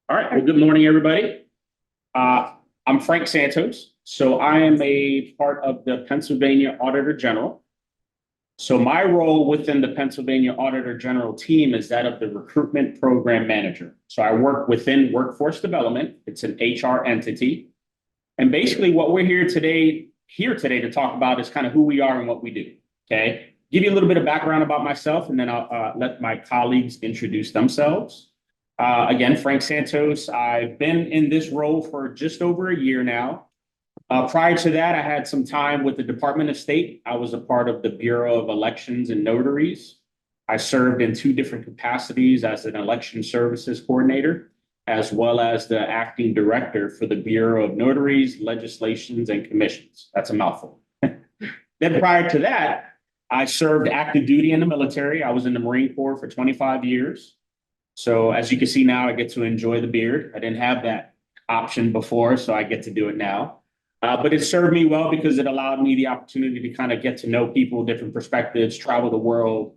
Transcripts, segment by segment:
All right. Well, good morning, everybody. I'm Frank Santos. So I am a part of the Pennsylvania Auditor General. So my role within the Pennsylvania Auditor General team is that of the Recruitment Program Manager. So I work within Workforce Development. It's an HR entity. And basically what we're here today to talk about is kind of who we are and what we do. Okay. Give you a little bit of background about myself, and then I'll let my colleagues introduce themselves. Again, Frank Santos. I've been in this role for just over a year now. Prior to that, I had some time with the Department of State. I was a part of the Bureau of Elections and Notaries. I served in two different capacities as an election services coordinator, as well as the acting director for the Bureau of Notaries, Legislations, and Commissions. That's a mouthful. Then prior to that, I served active duty in the military. I was in the Marine Corps for 25 years. So as you can see now, I get to enjoy the beard. I didn't have that option before, so I get to do it now. But it served me well because it allowed me the opportunity to kind of get to know people, different perspectives, travel the world,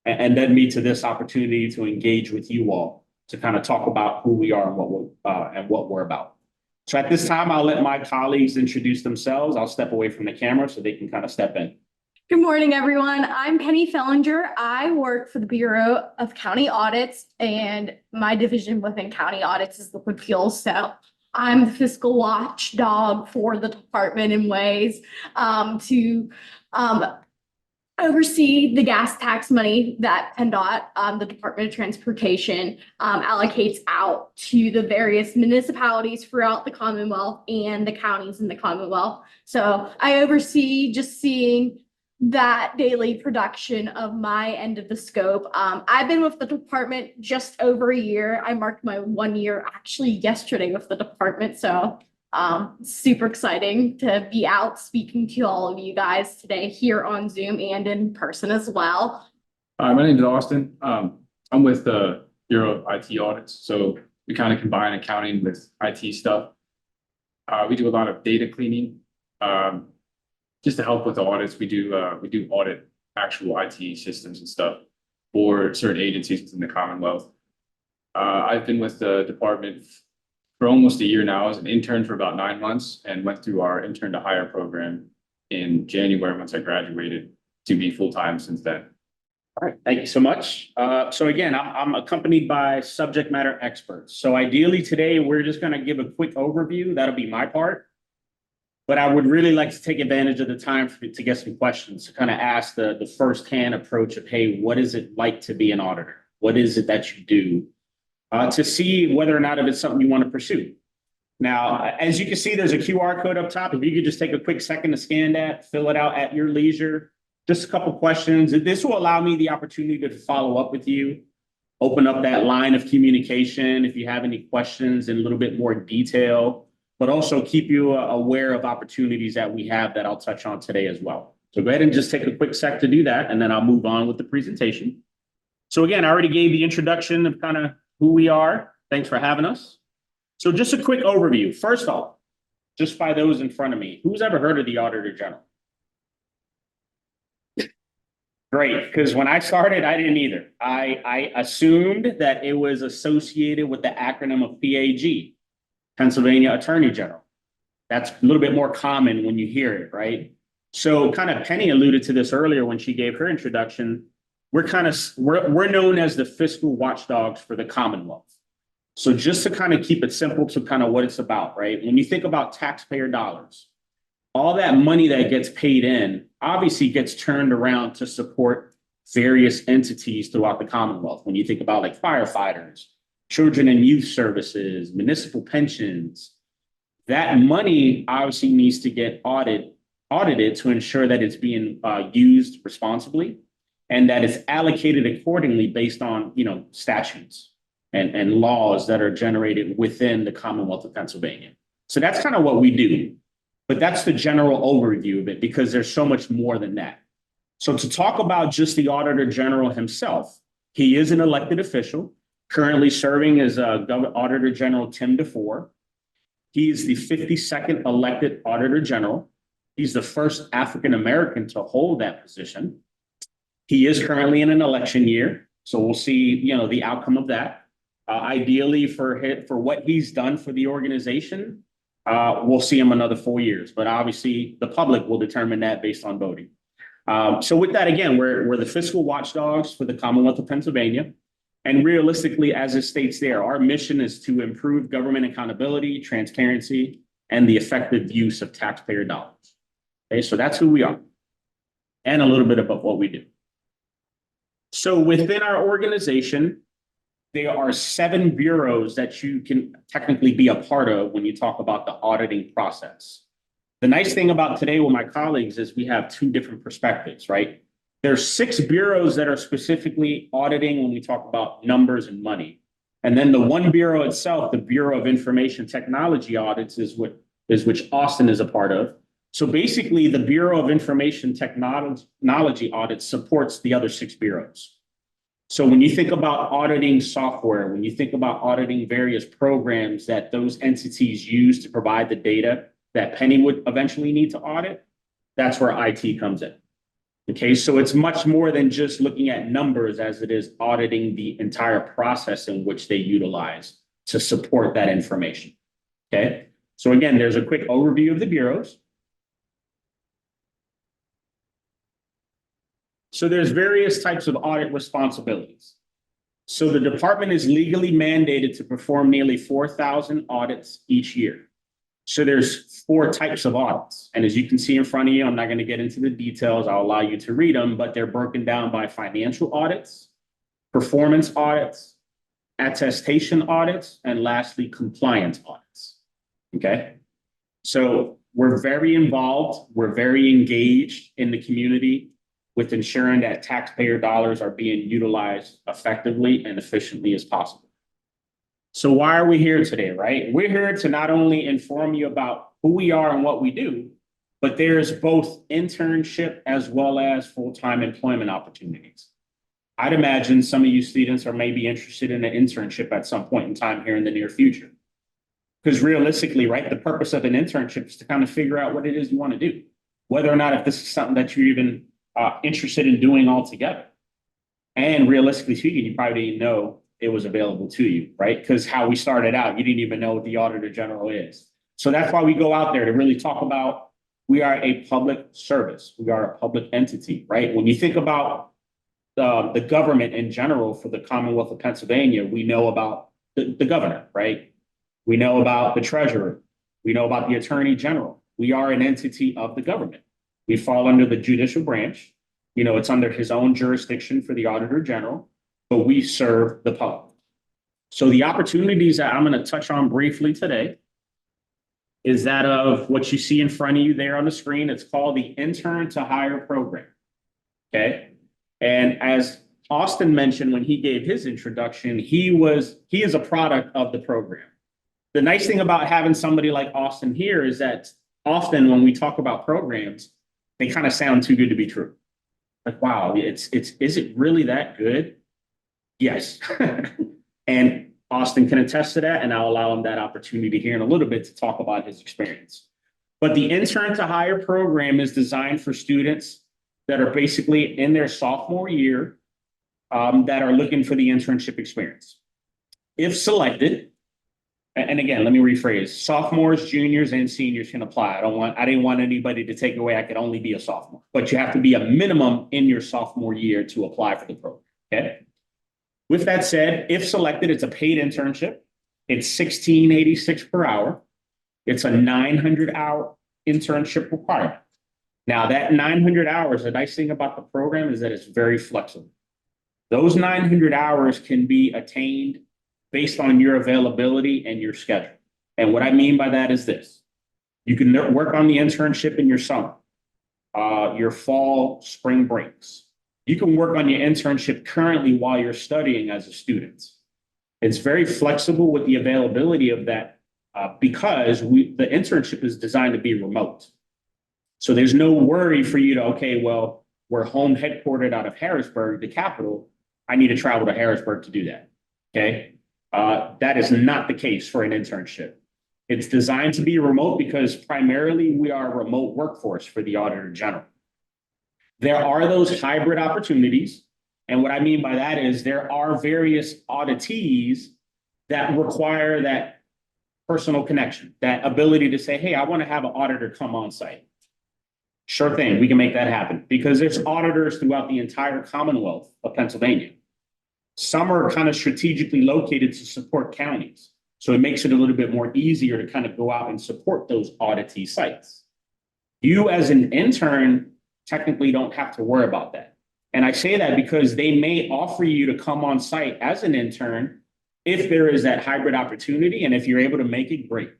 and led me to this opportunity to engage with you all to kind of talk about who we are and what we're about. So at this time, I'll let my colleagues introduce themselves. I'll step away from the camera so they can kind of step in. Good morning, everyone. I'm Penny Fellinger. I work for the Bureau of County Audits, and my division within County Audits is liquid fuels. So I'm the fiscal watchdog for the department in ways to oversee the gas tax money that PennDOT, the Department of Transportation, allocates out to the various municipalities throughout the Commonwealth and the counties in the Commonwealth. So I oversee just seeing that daily production of my end of the scope. I've been with the department just over a year. I marked my 1 year actually yesterday with the department. So super exciting to be out speaking to all of you guys today here on Zoom and in person as well. Hi, my name is Austin. I'm with the Bureau of IT Audits. So we kind of combine accounting with IT stuff. We do a lot of data cleaning. Just to help with the audits, we do audit actual IT systems and stuff for certain agencies within the Commonwealth. I've been with the department for almost a year now as an intern for about 9 months, and went through our intern to hire program in January once I graduated to be full-time since then. All right, thank you so much. So again, I'm accompanied by subject matter experts. So ideally today, we're just going to give a quick overview. That'll be my part. But I would really like to take advantage of the time to get some questions, to kind of ask the firsthand approach of, hey, what is it like to be an auditor? What is it that you do? To see whether or not if it's something you want to pursue. Now, as you can see, there's a QR code up top. If you could just take a quick second to scan that, fill it out at your leisure. Just a couple questions. This will allow me the opportunity to follow up with you, open up that line of communication if you have any questions in a little bit more detail, but also keep you aware of opportunities that we have that I'll touch on today as well. So go ahead and just take a quick sec to do that, and then I'll move on with the presentation. So again, I already gave the introduction of kind of who we are. Thanks for having us. So just a quick overview. First off, just by those in front of me, who's ever heard of the Auditor General? Great, because when I started, I didn't either. I assumed that it was associated with the acronym of PAG, Pennsylvania Attorney General. That's a little bit more common when you hear it, right? So kind of Penny alluded to this earlier when she gave her introduction. We're known as the fiscal watchdogs for the Commonwealth. So just to kind of keep it simple to kind of what it's about, right? When you think about taxpayer dollars, all that money that gets paid in obviously gets turned around to support various entities throughout the Commonwealth. When you think about like firefighters, children and youth services, municipal pensions, that money obviously needs to get audited to ensure that it's being used responsibly and that it's allocated accordingly based on, statutes and laws that are generated within the Commonwealth of Pennsylvania. So that's kind of what we do. But that's the general overview of it because there's so much more than that. So to talk about just the Auditor General himself, he is an elected official, currently serving as Auditor General Tim DeFore. He is the 52nd elected Auditor General. He's the first African-American to hold that position. He is currently in an election year, so we'll see, the outcome of that. Ideally for what he's done for the organization, we'll see him another 4 years, but obviously the public will determine that based on voting. So with that, again, we're the fiscal watchdogs for the Commonwealth of Pennsylvania. And realistically, as it states there, our mission is to improve government accountability, transparency, and the effective use of taxpayer dollars. Okay, so that's who we are, and a little bit about what we do. So within our organization, there are 7 bureaus that you can technically be a part of when you talk about the auditing process. The nice thing about today with my colleagues is we have 2 different perspectives, right? There's 6 bureaus that are specifically auditing when we talk about numbers and money. And then the one bureau itself, the Bureau of Information Technology Audits, is which Austin is a part of. So basically, the Bureau of Information Technology Audits supports the other 6 bureaus. So when you think about auditing software, when you think about auditing various programs that those entities use to provide the data that Penny would eventually need to audit, that's where IT comes in. Okay, so it's much more than just looking at numbers as it is auditing the entire process in which they utilize to support that information. Okay, so again, there's a quick overview of the bureaus. So there's various types of audit responsibilities. So the department is legally mandated to perform nearly 4,000 audits each year. So there's 4 types of audits. And as you can see in front of you, I'm not going to get into the details. I'll allow you to read them, but they're broken down by financial audits, performance audits, attestation audits, and lastly, compliance audits. Okay. So we're very involved. We're very engaged in the community with ensuring that taxpayer dollars are being utilized effectively and efficiently as possible. So why are we here today, right? We're here to not only inform you about who we are and what we do, but there's both internship as well as full-time employment opportunities. I'd imagine some of you students are maybe interested in an internship at some point in time here in the near future. Because realistically, right, the purpose of an internship is to kind of figure out what it is you want to do, whether or not if this is something that you're even interested in doing altogether. And realistically speaking, you probably didn't know it was available to you, right? Because how we started out, you didn't even know what the Auditor General is. So that's why we go out there to really talk about, we are a public service. We are a public entity, right? When you think about the government in general for the Commonwealth of Pennsylvania, we know about the governor, right? We know about the treasurer. We know about the attorney general. We are an entity of the government. We fall under the judicial branch. You know, it's under his own jurisdiction for the Auditor General, but we serve the public. So the opportunities that I'm going to touch on briefly today is that of what you see in front of you there on the screen. It's called the Intern to Hire program. Okay. And as Austin mentioned when he gave his introduction, he is a product of the program. The nice thing about having somebody like Austin here is that often when we talk about programs, they kind of sound too good to be true. Like, wow, is it really that good? Yes. And Austin can attest to that, and I'll allow him that opportunity here in a little bit to talk about his experience. But the Intern to Hire program is designed for students that are basically in their sophomore year that are looking for the internship experience. If selected, and again, let me rephrase, sophomores, juniors, and seniors can apply. I didn't want anybody to take away I could only be a sophomore, but you have to be a minimum in your sophomore year to apply for the program, okay? With that said, if selected, it's a paid internship. It's $16.86 per hour. It's a 900-hour internship requirement. Now, that 900 hours, the nice thing about the program is that it's very flexible. Those 900 hours can be attained based on your availability and your schedule. And what I mean by that is this. You can work on the internship in your summer, your fall, spring breaks. You can work on your internship currently while you're studying as a student. It's very flexible with the availability of that because the internship is designed to be remote. So there's no worry for you to, okay, well, we're home headquartered out of Harrisburg, the capital. I need to travel to Harrisburg to do that, okay? That is not the case for an internship. It's designed to be remote because primarily we are a remote workforce for the Auditor General. There are those hybrid opportunities. And what I mean by that is there are various auditees that require that personal connection, that ability to say, hey, I want to have an auditor come on site. Sure thing, we can make that happen because there's auditors throughout the entire Commonwealth of Pennsylvania. Some are kind of strategically located to support counties. So it makes it a little bit more easier to kind of go out and support those auditee sites. You as an intern technically don't have to worry about that. And I say that because they may offer you to come on site as an intern if there is that hybrid opportunity. And if you're able to make it, great.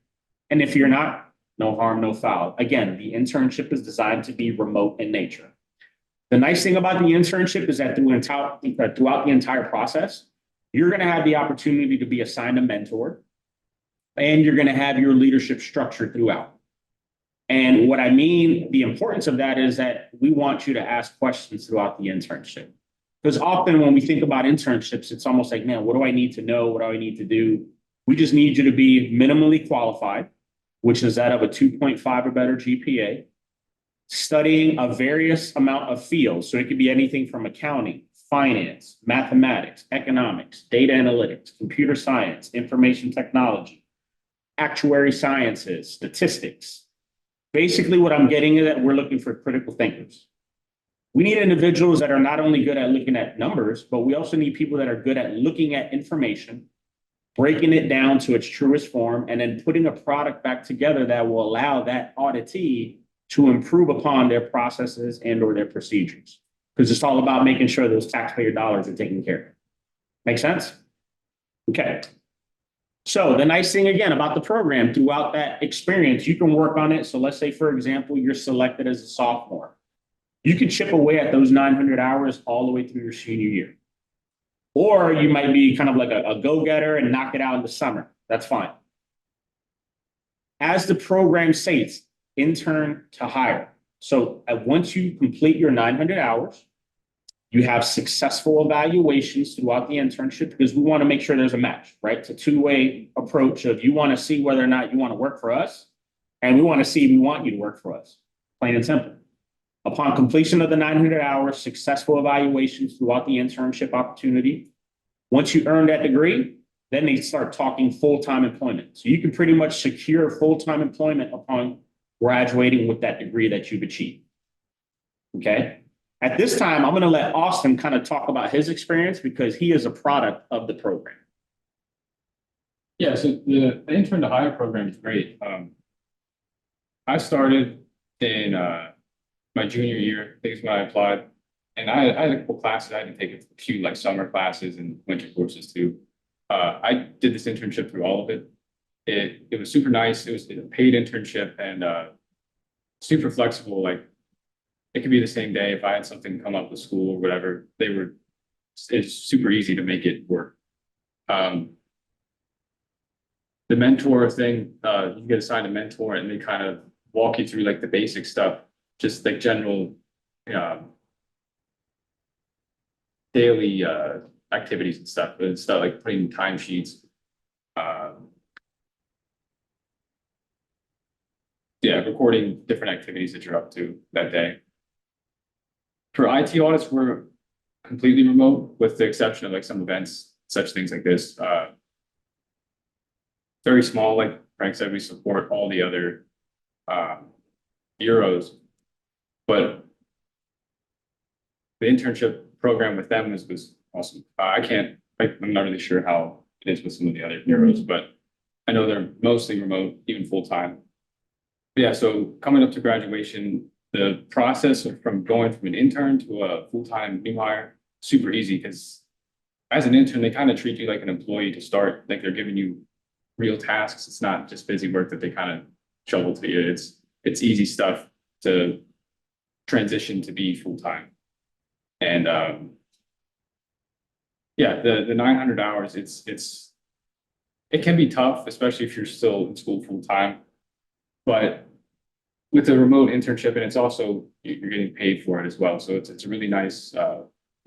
And if you're not, no harm, no foul. Again, the internship is designed to be remote in nature. The nice thing about the internship is that throughout the entire process, you're going to have the opportunity to be assigned a mentor, and you're going to have your leadership structure throughout. And what I mean, the importance of that is that we want you to ask questions throughout the internship. Because often when we think about internships, it's almost like, man, what do I need to know? What do I need to do? We just need you to be minimally qualified, which is that of a 2.5 or better GPA, studying a various amount of fields. So it could be anything from accounting, finance, mathematics, economics, data analytics, computer science, information technology, actuary sciences, statistics. Basically, what I'm getting is that we're looking for critical thinkers. We need individuals that are not only good at looking at numbers, but we also need people that are good at looking at information, breaking it down to its truest form, and then putting a product back together that will allow that auditee to improve upon their processes and or their procedures. Because it's all about making sure those taxpayer dollars are taken care of. Make sense? Okay. So the nice thing again about the program, throughout that experience, you can work on it. So let's say, for example, you're selected as a sophomore. You can chip away at those 900 hours all the way through your senior year. Or you might be kind of like a go-getter and knock it out in the summer. That's fine. As the program states, intern to hire. So once you complete your 900 hours, you have successful evaluations throughout the internship because we want to make sure there's a match, right? It's a two-way approach of you want to see whether or not you want to work for us, and we want to see if we want you to work for us, plain and simple. Upon completion of the 900 hours, successful evaluations throughout the internship opportunity. Once you earn that degree, then they start talking full-time employment. So you can pretty much secure full-time employment upon graduating with that degree that you've achieved. Okay. At this time, I'm going to let Austin kind of talk about his experience because he is a product of the program. Yeah, so the intern to hire program is great. I started in my junior year, I think is when I applied. And I had a couple classes. I had to take a few like summer classes and winter courses too. I did this internship through all of it. It was super nice. It was a paid internship and super flexible. Like it could be the same day if I had something come up with school or whatever. It's super easy to make it work. The mentor thing, you get assigned a mentor and they kind of walk you through like the basic stuff, just like general daily activities and stuff. And stuff like putting timesheets. Yeah, recording different activities that you're up to that day. For IT audits, we're completely remote with the exception of like some events, such things like this. Very small, like Frank said, we support all the other bureaus, but the internship program with them was awesome. I'm not really sure how it is with some of the other bureaus, but I know they're mostly remote, even full-time. Yeah, so coming up to graduation, the process from going from an intern to a full-time new hire, super easy because as an intern, they kind of treat you like an employee to start, like they're giving you real tasks. It's not just busy work that they kind of shovel to you. It's easy stuff to transition to be full-time. And yeah, the 900 hours, it can be tough, especially if you're still in school full-time. But with a remote internship, and it's also you're getting paid for it as well. So it's a really nice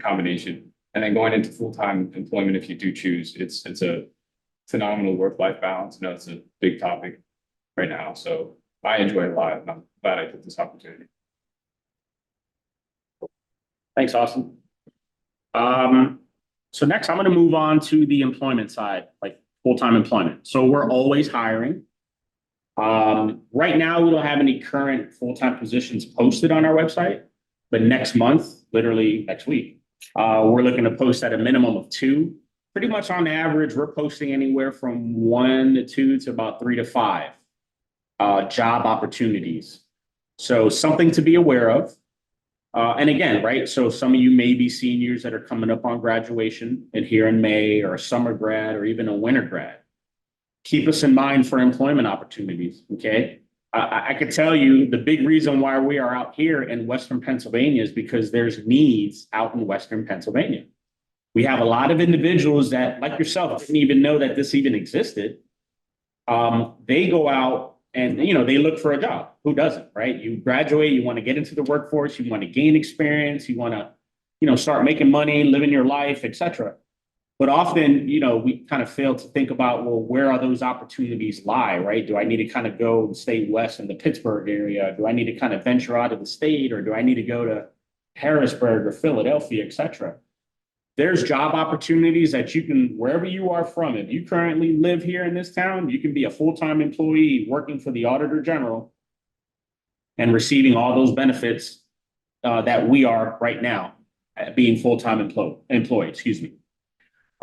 combination. And then going into full-time employment, if you do choose, it's a phenomenal work-life balance. I know it's a big topic right now. So I enjoy it a lot, and I'm glad I took this opportunity. Thanks, Austin. So next I'm going to move on to the employment side, like full-time employment. So we're always hiring. Right now, we don't have any current full-time positions posted on our website, but next month, literally next week, we're looking to post at a minimum of 2. Pretty much on average, we're posting anywhere from 1 to 2 to about 3 to 5 job opportunities. So something to be aware of. And again, right, so some of you may be seniors that are coming up on graduation and here in May, or a summer grad, or even a winter grad. Keep us in mind for employment opportunities, okay? I could tell you the big reason why we are out here in Western Pennsylvania is because there's needs out in Western Pennsylvania. We have a lot of individuals that, like yourself, didn't even know that this even existed. They go out and, you know, they look for a job. Who doesn't, right? You graduate, you want to get into the workforce, you want to gain experience, you want to, you know, start making money, living your life, etc. But often, you know, we kind of fail to think about, well, where are those opportunities lie, right? Do I need to kind of go and stay west in the Pittsburgh area? Do I need to kind of venture out of the state, or do I need to go to Harrisburg or Philadelphia, et cetera? There's job opportunities that you can, wherever you are from, if you currently live here in this town, you can be a full-time employee working for the Auditor General and receiving all those benefits that we are right now, being full-time employee, excuse me.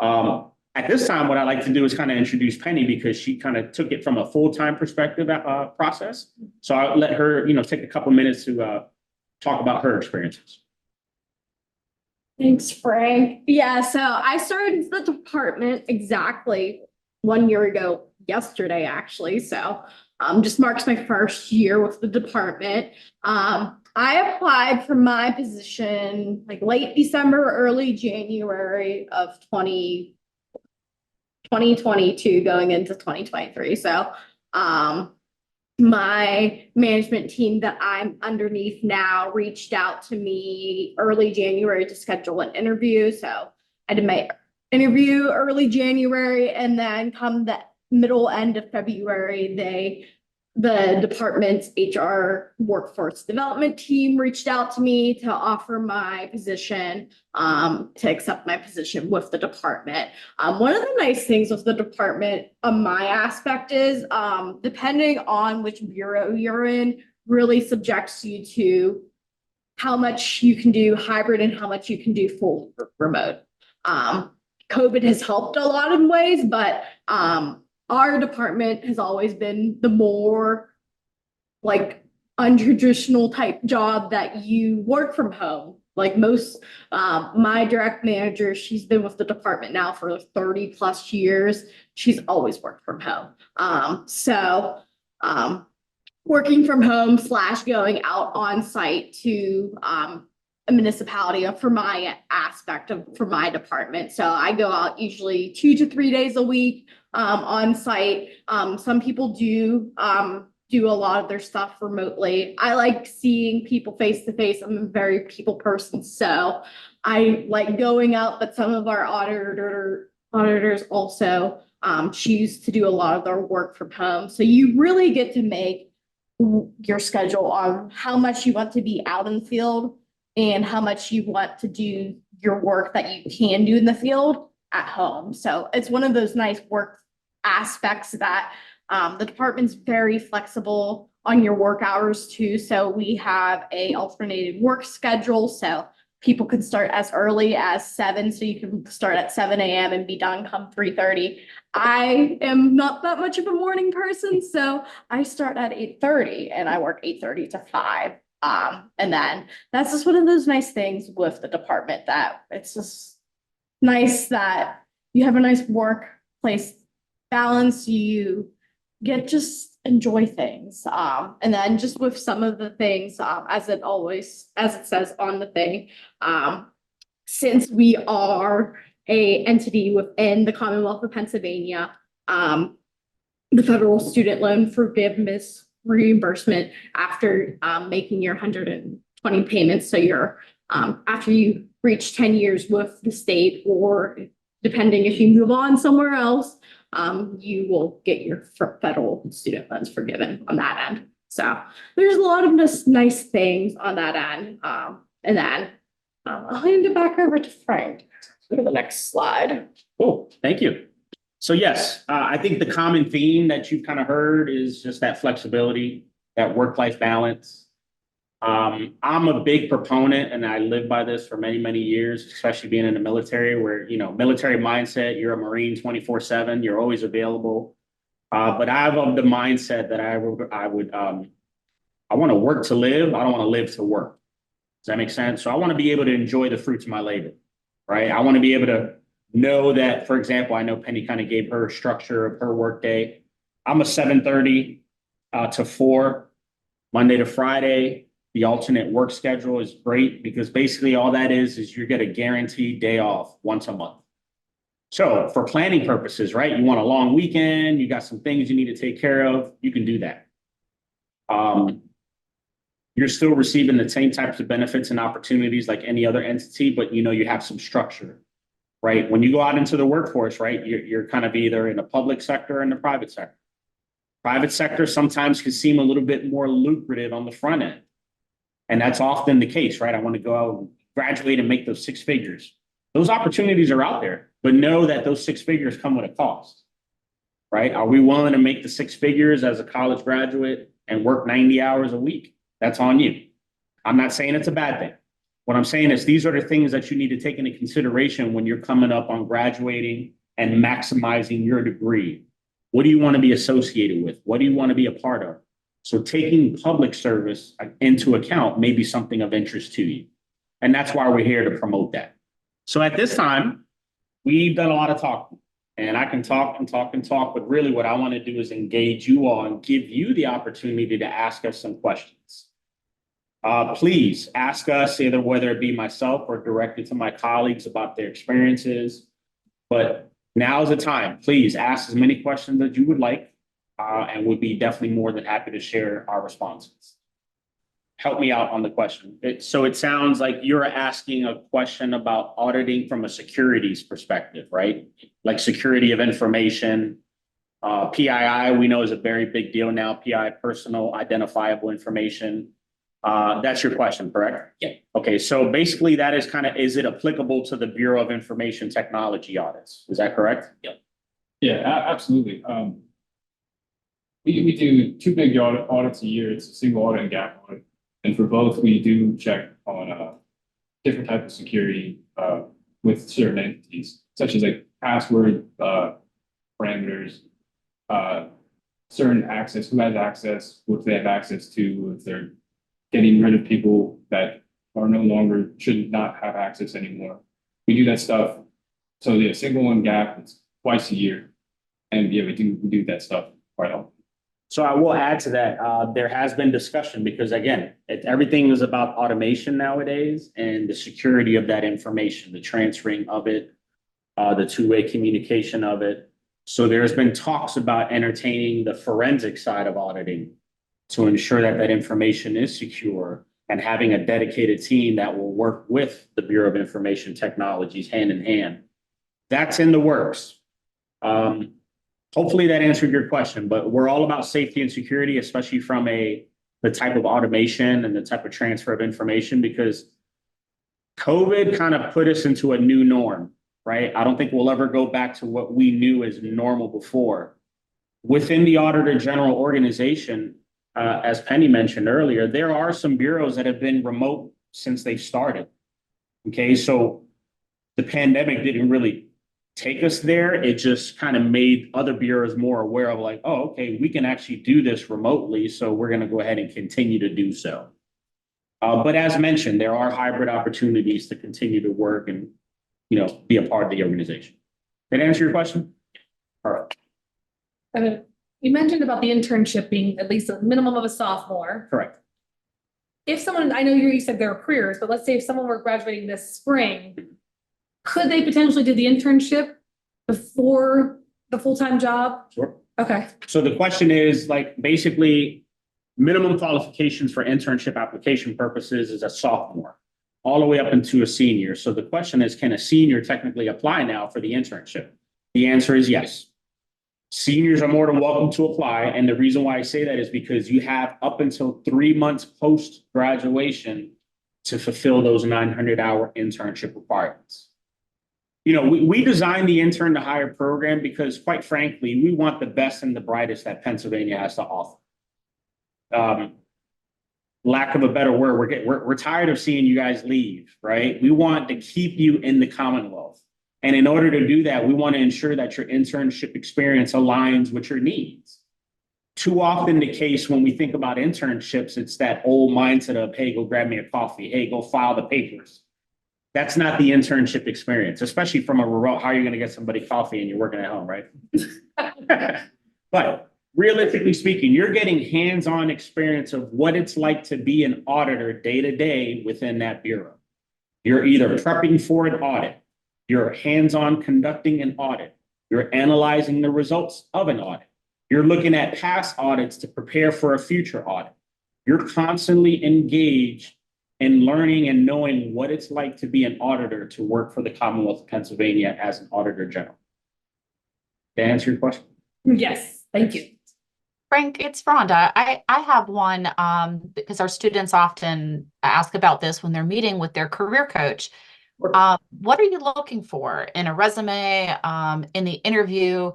At this time, what I like to do is kind of introduce Penny, because she kind of took it from a full-time perspective process. So I'll let her, you know, take a couple minutes to talk about her experiences. Thanks, Frank. Yeah, so I started the department exactly 1 year ago, yesterday, actually. So just marks my first year with the department. I applied for my position like late December, early January of 2022 going into 2023. So my management team that I'm underneath now reached out to me early January to schedule an interview. So I did my interview early January, and then come the end of February, the department's HR workforce development team reached out to me to offer my position, to accept my position with the department. One of the nice things with the department on my aspect is, depending on which bureau you're in, really subjects you to how much you can do hybrid and how much you can do full remote. COVID has helped a lot in ways, but our department has always been the more like untraditional type job that you work from home. Like most, my direct manager, she's been with the department now for 30 plus years. She's always worked from home. Working from home / going out on site to a municipality for my aspect for my department. So I go out usually 2 to 3 days a week on site. Some people do a lot of their stuff remotely. I like seeing people face to face. I'm a very people person, so I like going out, but some of our auditors also choose to do a lot of their work from home. So you really get to make your schedule on how much you want to be out in the field and how much you want to do your work that you can do in the field at home. So it's one of those nice work aspects that the department's very flexible on your work hours too. So we have a alternated work schedule. So people can start as early as 7. So you can start at 7 a.m. and be done come 3:30. I am not that much of a morning person, so I start at 8:30 and I work 8:30 to 5. And then that's just one of those nice things with the department, that it's just nice that you have a nice workplace balance. You get just enjoy things. And then just with some of the things, as it says on the thing, since we are a entity within the Commonwealth of Pennsylvania, the federal student loan forgiveness reimbursement after making your 120 payments. So you're after you reach 10 years with the state, or depending if you move on somewhere else, you will get your federal student loans forgiven on that end. So there's a lot of just nice things on that end. And then I'll hand it back over to Frank for the next slide. Cool, thank you. So yes, I think the common theme that you've kind of heard is just that flexibility, that work-life balance. I'm a big proponent, and I live by this for many, many years, especially being in the military, where military mindset, you're a Marine 24/7, you're always available. But I have the mindset that I want to work to live. I don't want to live to work. Does that make sense? So I want to be able to enjoy the fruits of my labor, right? I want to be able to know that, for example, I know Penny kind of gave her structure of her workday. I'm a 7:30 to 4, Monday to Friday. The alternate work schedule is great because basically all that is you get a guaranteed day off once a month. So for planning purposes, right? You want a long weekend, you got some things you need to take care of, you can do that. You're still receiving the same types of benefits and opportunities like any other entity, but you have some structure, right? When you go out into the workforce, right, you're kind of either in the public sector or in the private sector. Private sector sometimes can seem a little bit more lucrative on the front end. And that's often the case, right? I want to go out and graduate and make those 6 figures. Those opportunities are out there, but know that those 6 figures come with a cost, right? Are we willing to make the 6 figures as a college graduate and work 90 hours a week? That's on you. I'm not saying it's a bad thing. What I'm saying is these are the things that you need to take into consideration when you're coming up on graduating and maximizing your degree. What do you want to be associated with? What do you want to be a part of? So taking public service into account may be something of interest to you. And that's why we're here to promote that. So at this time, we've done a lot of talking. And I can talk and talk and talk, but really what I want to do is engage you all and give you the opportunity to ask us some questions. Please ask us either whether it be myself or directly to my colleagues about their experiences. But now's the time. Please ask as many questions as you would like, and we'd be definitely more than happy to share our responses. Help me out on the question. So it sounds like you're asking a question about auditing from a securities perspective, right? Like security of information. PII, we know is a very big deal now. PII, personal identifiable information. That's your question, correct? Yeah. Okay, so basically that is is it applicable to the Bureau of Information Technology audits? Is that correct? Yep. Yeah, absolutely. We do 2 big audits a year. It's a single audit and gap audit. And for both, we do check on different type of security with certain entities, such as like password parameters, certain access, who has access, what they have access to, if they're getting rid of people that are no longer, should not have access anymore. We do that stuff. So the single and gap, it's twice a year. And yeah, we do that stuff quite often. So I will add to that. There has been discussion because again, everything is about automation nowadays and the security of that information, the transferring of it, the two-way communication of it. So there's been talks about entertaining the forensic side of auditing to ensure that that information is secure and having a dedicated team that will work with the Bureau of Information Technologies hand in hand. That's in the works. Hopefully that answered your question, but we're all about safety and security, especially from the type of automation and the type of transfer of information, because COVID kind of put us into a new norm, right? I don't think we'll ever go back to what we knew as normal before. Within the Auditor General organization, as Penny mentioned earlier, there are some bureaus that have been remote since they've started. Okay, so the pandemic didn't really take us there. It just kind of made other bureaus more aware of like, oh, okay, we can actually do this remotely. So we're going to go ahead and continue to do so. But as mentioned, there are hybrid opportunities to continue to work and, be a part of the organization. Did that answer your question? All right. You mentioned about the internship being at least a minimum of a sophomore. Correct. If someone, I know you said there are careers, but let's say if someone were graduating this spring, could they potentially do the internship before the full-time job? Sure. Okay. So the question is like basically minimum qualifications for internship application purposes is a sophomore all the way up into a senior. So the question is, can a senior technically apply now for the internship? The answer is yes. Seniors are more than welcome to apply. And the reason why I say that is because you have up until 3 months post-graduation to fulfill those 900-hour internship requirements. we designed the intern to hire program because quite frankly, we want the best and the brightest that Pennsylvania has to offer. Lack of a better word, we're tired of seeing you guys leave, right? We want to keep you in the Commonwealth. And in order to do that, we want to ensure that your internship experience aligns with your needs. Too often the case when we think about internships, it's that old mindset of, hey, go grab me a coffee. Hey, go file the papers. That's not the internship experience, especially from a remote. How are you going to get somebody coffee and you're working at home, right? But realistically speaking, you're getting hands-on experience of what it's like to be an auditor day to day within that bureau. You're either prepping for an audit, you're hands-on conducting an audit, you're analyzing the results of an audit, you're looking at past audits to prepare for a future audit. You're constantly engaged in learning and knowing what it's like to be an auditor to work for the Commonwealth of Pennsylvania as an auditor general. To answer your question? Yes, thank you. Frank, it's Rhonda. I have one because our students often ask about this when they're meeting with their career coach. What are you looking for in a resume, in the interview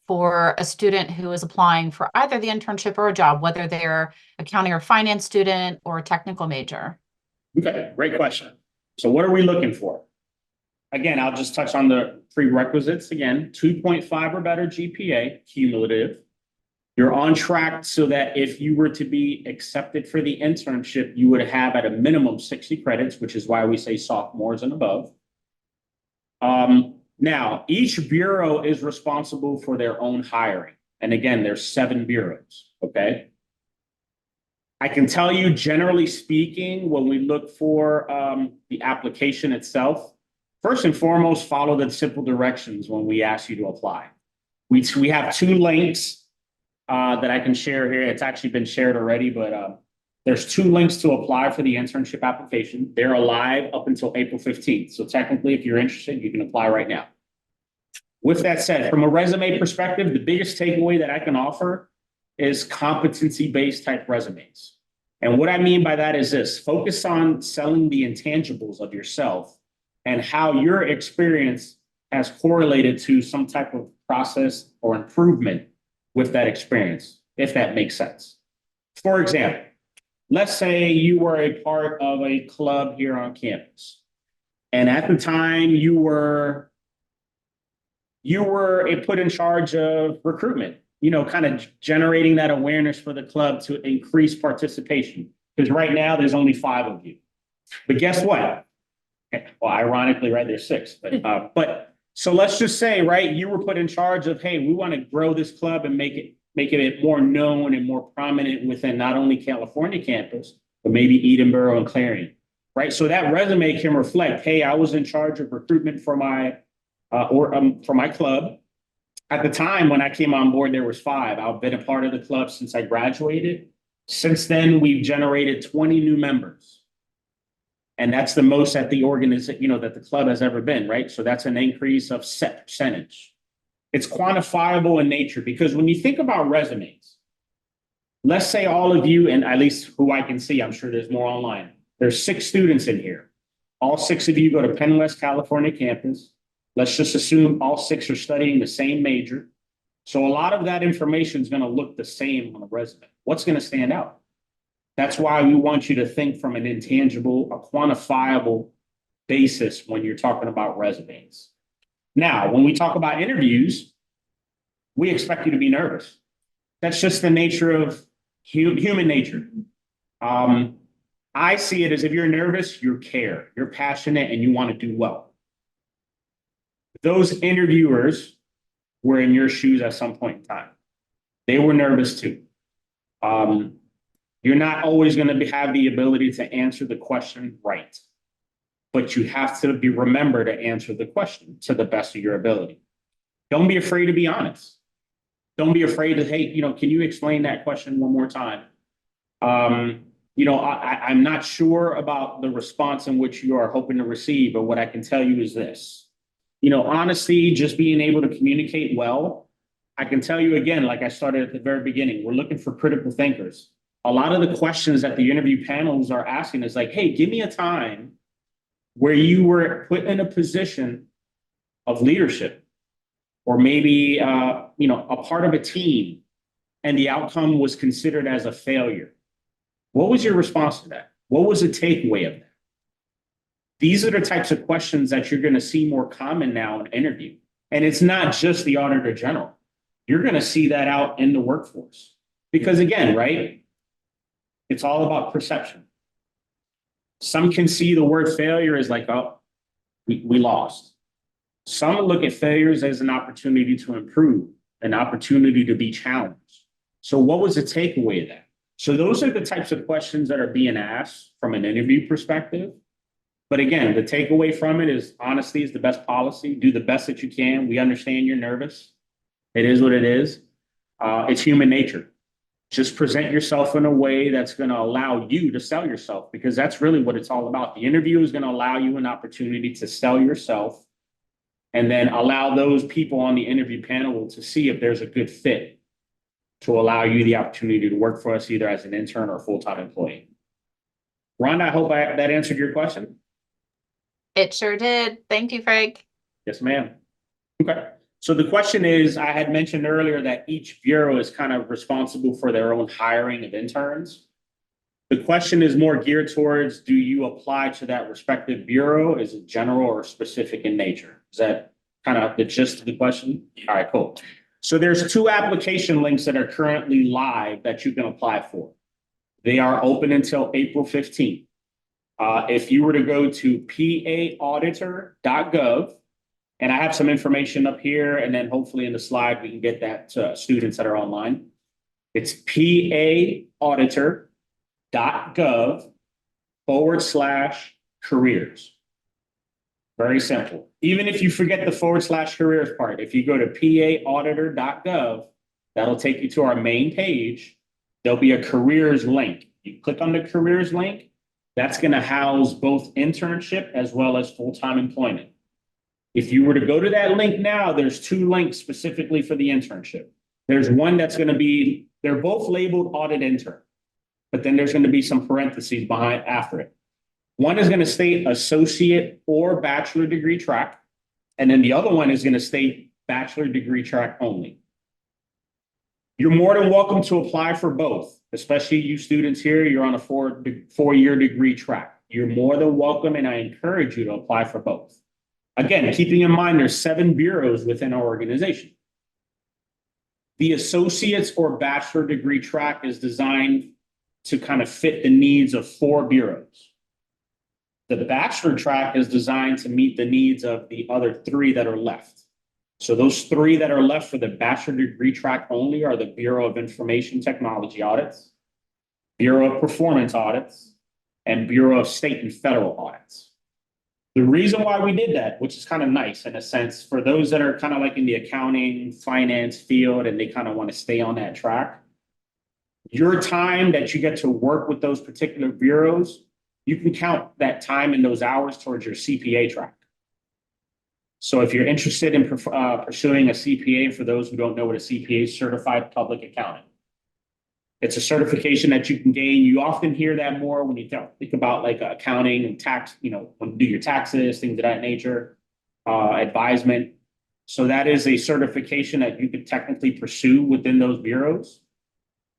for a student who is applying for either the internship or a job, whether they're accounting or finance student or a technical major? Okay, great question. So what are we looking for? Again, I'll just touch on the prerequisites again, 2.5 or better GPA, cumulative. You're on track so that if you were to be accepted for the internship, you would have at a minimum 60 credits, which is why we say sophomores and above. Now, each bureau is responsible for their own hiring. And again, there's 7 bureaus, okay? I can tell you, generally speaking, when we look for the application itself, first and foremost, follow the simple directions when we ask you to apply. We have 2 links that I can share here. It's actually been shared already, but there's 2 links to apply for the internship application. They're alive up until April 15th. So technically, if you're interested, you can apply right now. With that said, from a resume perspective, the biggest takeaway that I can offer is competency-based type resumes. And what I mean by that is this: focus on selling the intangibles of yourself and how your experience has correlated to some type of process or improvement with that experience, if that makes sense. For example, let's say you were a part of a club here on campus, and at the time you were put in charge of recruitment, kind of generating that awareness for the club to increase participation. Because right now there's only 5 of you. But guess what? Well, ironically, right, there's 6. But so let's just say, right, you were put in charge of, hey, we want to grow this club and make it more known and more prominent within not only California campus, but maybe Edinburgh and Clarion, right? So that resume can reflect, hey, I was in charge of recruitment for my club. At the time when I came on board, there was 5. I've been a part of the club since I graduated. Since then, we've generated 20 new members. And that's the most that the organization, that the club has ever been, right? So that's an increase of set percentage. It's quantifiable in nature because when you think about resumes, let's say all of you, and at least who I can see, I'm sure there's more online. There's 6 students in here. All 6 of you go to Penn West California campus. Let's just assume all 6 are studying the same major. So a lot of that information is going to look the same on the resume. What's going to stand out? That's why we want you to think from an intangible, a quantifiable basis when you're talking about resumes. Now, when we talk about interviews, we expect you to be nervous. That's just the nature of human nature. I see it as if you're nervous, you care, you're passionate, and you want to do well. Those interviewers were in your shoes at some point in time. They were nervous too. You're not always going to have the ability to answer the question right, but you have to remember to answer the question to the best of your ability. Don't be afraid to be honest. Don't be afraid to, hey, can you explain that question one more time? I'm not sure about the response in which you are hoping to receive, but what I can tell you is this. Honestly, just being able to communicate well, I can tell you again, like I started at the very beginning, we're looking for critical thinkers. A lot of the questions that the interview panels are asking is like, hey, give me a time where you were put in a position of leadership, or maybe, a part of a team, and the outcome was considered as a failure. What was your response to that? What was the takeaway of that? These are the types of questions that you're going to see more common now in interview. And it's not just the auditor general. You're going to see that out in the workforce. Because again, right, it's all about perception. Some can see the word failure as like, oh, we lost. Some look at failures as an opportunity to improve, an opportunity to be challenged. So what was the takeaway of that? So those are the types of questions that are being asked from an interview perspective. But again, the takeaway from it is honesty is the best policy. Do the best that you can. We understand you're nervous. It is what it is. It's human nature. Just present yourself in a way that's going to allow you to sell yourself, because that's really what it's all about. The interview is going to allow you an opportunity to sell yourself, and then allow those people on the interview panel to see if there's a good fit to allow you the opportunity to work for us either as an intern or a full-time employee. Rhonda, I hope that answered your question. It sure did. Thank you, Frank. Yes, ma'am. Okay. So the question is, I had mentioned earlier that each bureau is kind of responsible for their own hiring of interns. The question is more geared towards, do you apply to that respective bureau? Is it general or specific in nature? Is that kind of the gist of the question? All right, cool. So there's 2 application links that are currently live that you can apply for. They are open until April 15th. If you were to go to paauditor.gov, and I have some information up here, and then hopefully in the slide, we can get that to students that are online. It's paauditor.gov/careers. Very simple. Even if you forget the /careers part, if you go to paauditor.gov, that'll take you to our main page. There'll be a careers link. You click on the careers link, that's going to house both internship as well as full-time employment. If you were to go to that link now, there's 2 links specifically for the internship. There's one that's going to be, they're both labeled audit intern, but then there's going to be some parentheses behind after it. One is going to state associate or bachelor degree track, and then the other one is going to state bachelor degree track only. You're more than welcome to apply for both, especially you students here. You're on a 4-year degree track. You're more than welcome, and I encourage you to apply for both. Again, keeping in mind there's 7 bureaus within our organization. The associate's or bachelor degree track is designed to kind of fit the needs of 4 bureaus. The bachelor track is designed to meet the needs of the other 3 that are left. So those 3 that are left for the bachelor degree track only are the Bureau of Information Technology Audits, Bureau of Performance Audits, and Bureau of State and Federal Audits. The reason why we did that, which is kind of nice in a sense, for those that are kind of like in the accounting, finance field, and they kind of want to stay on that track, your time that you get to work with those particular bureaus, you can count that time and those hours towards your CPA track. So if you're interested in pursuing a CPA, for those who don't know what a CPA is, Certified Public Accountant. It's a certification that you can gain. You often hear that more when you think about like accounting and tax, when you do your taxes, things of that nature, advisement. So that is a certification that you could technically pursue within those bureaus.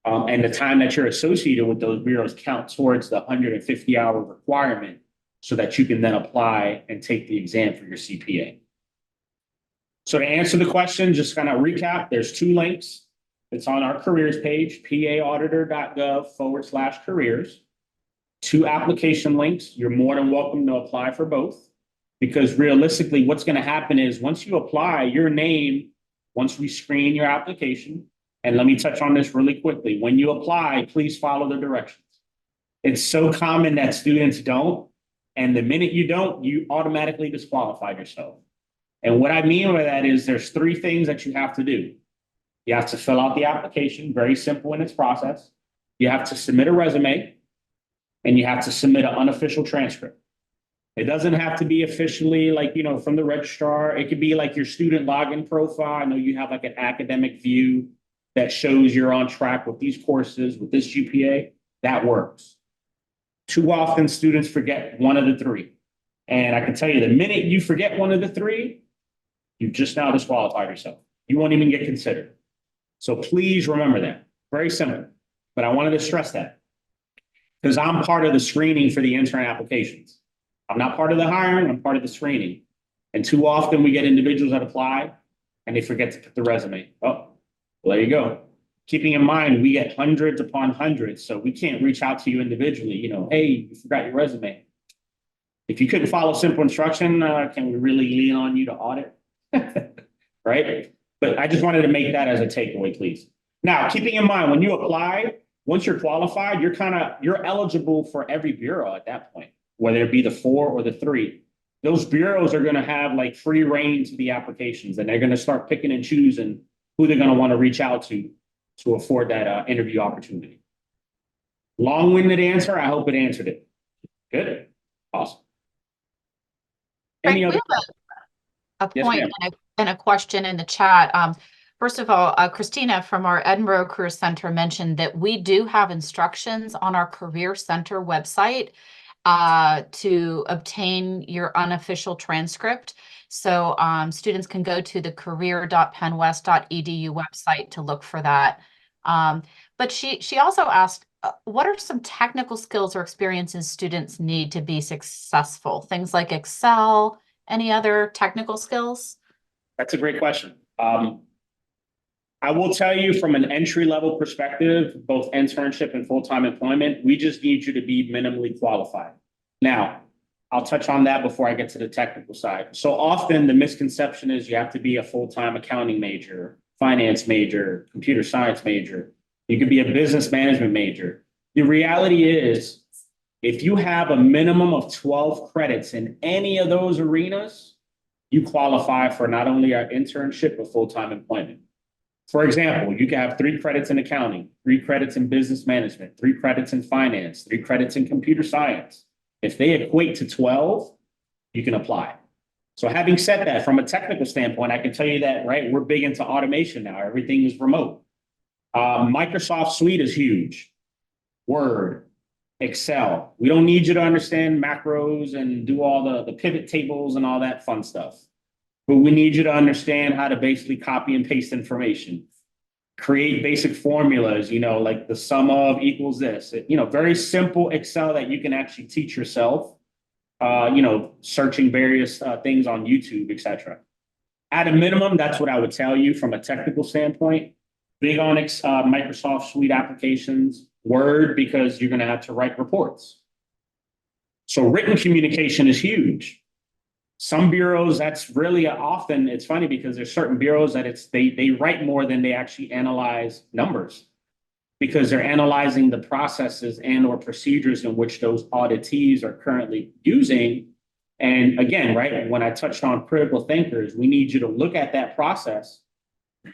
And the time that you're associated with those bureaus count towards the 150-hour requirement so that you can then apply and take the exam for your CPA. So to answer the question, just kind of recap, there's 2 links. It's on our careers page, paauditor.gov/careers. 2 application links. You're more than welcome to apply for both, because realistically, what's going to happen is once you apply, your name, once we screen your application, and let me touch on this really quickly. When you apply, please follow the directions. It's so common that students don't, and the minute you don't, you automatically disqualify yourself. And what I mean by that is there's 3 things that you have to do. You have to fill out the application, very simple in its process. You have to submit a resume, and you have to submit an unofficial transcript. It doesn't have to be officially like, from the registrar. It could be like your student login profile. I know you have like an academic view that shows you're on track with these courses, with this GPA. That works. Too often students forget one of the 3. And I can tell you, the minute you forget one of the 3, You just now disqualified yourself. You won't even get considered. So please remember that. Very simple. But I wanted to stress that because I'm part of the screening for the intern applications. I'm not part of the hiring, I'm part of the screening. And too often we get individuals that apply and they forget to put the resume. Oh, well, there you go. Keeping in mind, we get hundreds upon hundreds, so we can't reach out to you individually. You know, hey, you forgot your resume. If you couldn't follow simple instruction, can we really lean on you to audit? Right? But I just wanted to make that as a takeaway, please. Now, keeping in mind, when you apply, once you're qualified, you're eligible for every bureau at that point, whether it be the 4 or the 3. Those bureaus are going to have like free reign to the applications, and they're going to start picking and choosing who they're going to want to reach out to afford that interview opportunity. Long-winded answer. I hope it answered it. Good. Awesome. Frank, Any we other? have a Yes, point ma'am. and a question in the chat. First of all, Christina from our Edinburgh Career Center mentioned that we do have instructions on our Career Center website to obtain your unofficial transcript. So students can go to the career.pennwest.edu website to look for that. But she also asked, what are some technical skills or experiences students need to be successful? Things like Excel, any other technical skills? That's a great question. I will tell you from an entry-level perspective, both internship and full-time employment, we just need you to be minimally qualified. Now, I'll touch on that before I get to the technical side. So often the misconception is you have to be a full-time accounting major, finance major, computer science major. You could be a business management major. The reality is, if you have a minimum of 12 credits in any of those arenas, you qualify for not only our internship, but full-time employment. For example, you can have 3 credits in accounting, 3 credits in business management, 3 credits in finance, 3 credits in computer science. If they equate to 12, you can apply. So having said that, from a technical standpoint, I can tell you that, right, we're big into automation now. Everything is remote. Microsoft Suite is huge. Word, Excel. We don't need you to understand macros and do all the pivot tables and all that fun stuff. But we need you to understand how to basically copy and paste information, create basic formulas, you know, like the sum of equals this, you know, very simple Excel that you can actually teach yourself, you know, searching various things on YouTube, etc. At a minimum, that's what I would tell you from a technical standpoint. Big on Microsoft Suite applications, Word, because you're going to have to write reports. So written communication is huge. Some bureaus, that's really often, it's funny because there's certain bureaus that they write more than they actually analyze numbers because they're analyzing the processes and or procedures in which those auditees are currently using. And again, right, when I touched on critical thinkers, we need you to look at that process,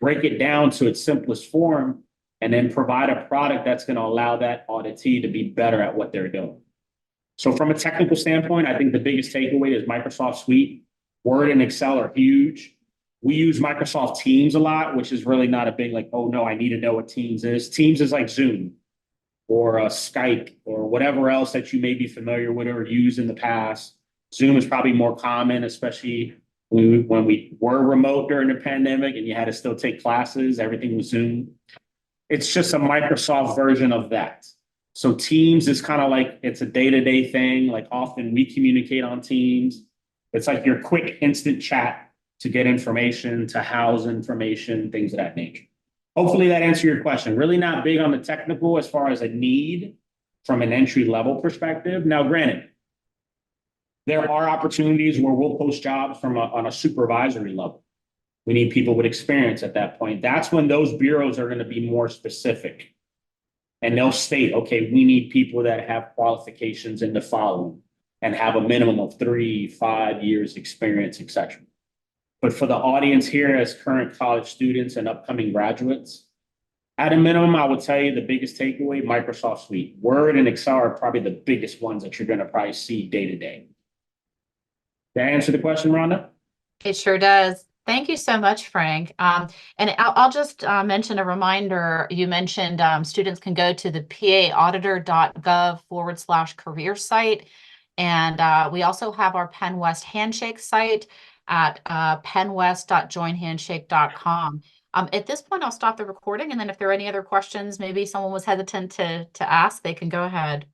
break it down to its simplest form, and then provide a product that's going to allow that auditee to be better at what they're doing. So from a technical standpoint, I think the biggest takeaway is Microsoft Suite. Word and Excel are huge. We use Microsoft Teams a lot, which is really not a big like, oh no, I need to know what Teams is. Teams is like Zoom or Skype or whatever else that you may be familiar with or used in the past. Zoom is probably more common, especially when we were remote during the pandemic and you had to still take classes, everything was Zoom. It's just a Microsoft version of that. So Teams is kind of like, it's a day-to-day thing. Like often we communicate on Teams. It's like your quick instant chat to get information, to house information, things of that nature. Hopefully that answered your question. Really not big on the technical as far as a need from an entry-level perspective. Now, granted, there are opportunities where we'll post jobs on a supervisory level. We need people with experience at that point. That's when those bureaus are going to be more specific. And they'll state, okay, we need people that have qualifications in the following and have a minimum of 3-5 years experience, etc. But for the audience here as current college students and upcoming graduates, at a minimum, I would tell you the biggest takeaway, Microsoft Suite. Word and Excel are probably the biggest ones that you're going to probably see day to day. Did I answer the question, Rhonda? It sure does. Thank you so much, Frank. And I'll just mention a reminder. You mentioned students can go to the paauditor.gov/career site. And we also have our Penn West Handshake site. at penwest.joinhandshake.com. At this point, I'll stop the recording, and then if there are any other questions, maybe someone was hesitant to ask, they can go ahead.